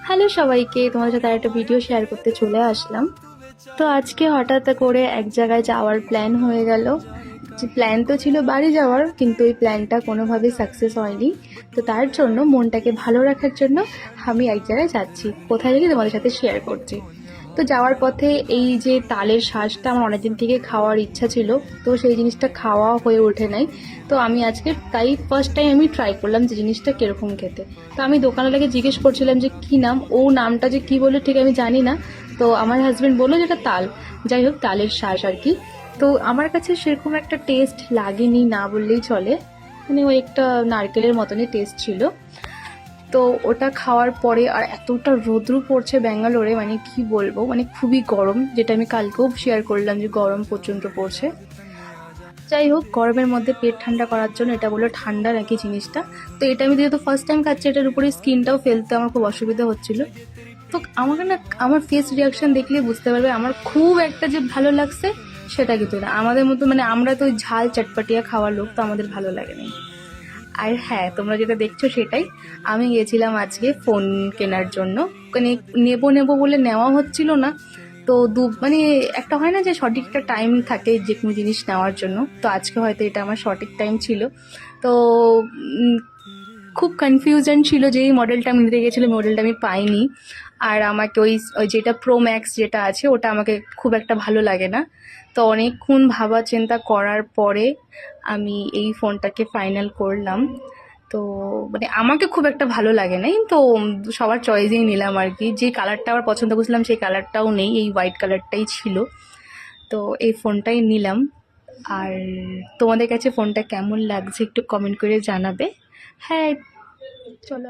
Hello সবাইকে, তোমাদের সাথে একটা ভিডিও শেয়ার করতে চলে আসলাম। তো আজকে হঠাৎ করে এক জায়গায় যাওয়ার প্ল্যান হয়ে গেল। যে প্ল্যান তো ছিল বাড়ি যাওয়ার, কিন্তু ওই প্ল্যানটা কোনোভাবেই সাকসেস হয়নি। তো তার জন্য মনটাকে ভালো রাখার জন্য আমি এক জায়গায় যাচ্ছি। কোথায় যাচ্ছি তোমাদের সাথে শেয়ার করছি। তো যাওয়ার পথে এই যে তালের শাঁসটা আমার অনেকদিন থেকে খাওয়ার ইচ্ছা ছিল, তো সেই জিনিসটা খাওয়া হয়ে ওঠে নাই। তো আমি আজকে তাই ফার্স্ট টাইম আমি ট্রাই করলাম যে জিনিসটা কিরকম খেতে। তো আমি দোকানওয়ালাকে জিজ্ঞেস করছিলাম যে কি নাম, ও নামটা যে কি বলে ঠিক আমি জানি না। তো আমার হাজবেন্ড বললো যে এটা তাল, যাই হোক তালের শাঁস আর কি। তো আমার কাছে সেরকম একটা টেস্ট লাগেনি না বললেই চলে, মানে ওই একটা নারকেলের মতনই টেস্ট ছিল। তো ওটা খাওয়ার পরে আর এতটা রৌদ্র পড়ছে ব্যাঙ্গালোরে, মানে কি বলবো, মানে খুবই গরম, যেটা আমি কালকেও শেয়ার করলাম যে গরম প্রচণ্ড পড়ছে। যাই হোক, গরমের মধ্যে পেট ঠান্ডা করার জন্য এটা বললো ঠান্ডা নাকি জিনিসটা। তো এটা আমি যেহেতু ফার্স্ট টাইম খাচ্ছি, এটার উপরে স্কিনটাও ফেলতে আমার খুব অসুবিধা হচ্ছিল। তো আমাকে না, আমার ফেস রিয়াকশন দেখলে বুঝতে পারবে আমার খুব একটা যে ভালো লাগছে সেটা কিন্তু না। আমাদের মতো মানে আমরা তো ওই ঝাল চটপটিয়া খাওয়ার লোক, তো আমাদের ভালো লাগে না। আর হ্যাঁ, তোমরা যেটা দেখছো সেটাই, আমি গেছিলাম আজকে ফোন কেনার জন্য। মানে নেবো নেবো বলে নেওয়া হচ্ছিল না। তো মানে একটা হয় না যে সঠিক একটা টাইম থাকে যে কোনো জিনিস নেওয়ার জন্য, তো আজকে হয়তো এটা আমার সঠিক টাইম ছিল। তো খুব কনফিউশন ছিল যে এই মডেলটা আমি নিতে গেছিলাম, মডেলটা আমি পাইনি। আর আমাকে ওই ওই যেটা প্রো ম্যাক্স যেটা আছে ওটা আমাকে খুব একটা ভালো লাগে না। তো অনেকক্ষণ ভাবা চিন্তা করার পরে আমি এই ফোনটাকে ফাইনাল করলাম। তো মানে আমাকে খুব একটা ভালো লাগে নাই, তো সবার চয়েসেই নিলাম আর কি। যে কালারটা আমার পছন্দ করছিলাম সেই কালারটাও নেই, এই হোয়াইট কালারটাই ছিল। তো এই ফোনটাই নিলাম। আর তোমাদের কাছে ফোনটা কেমন লাগছে একটু কমেন্ট করে জানাবে। হ্যাঁ, চলো।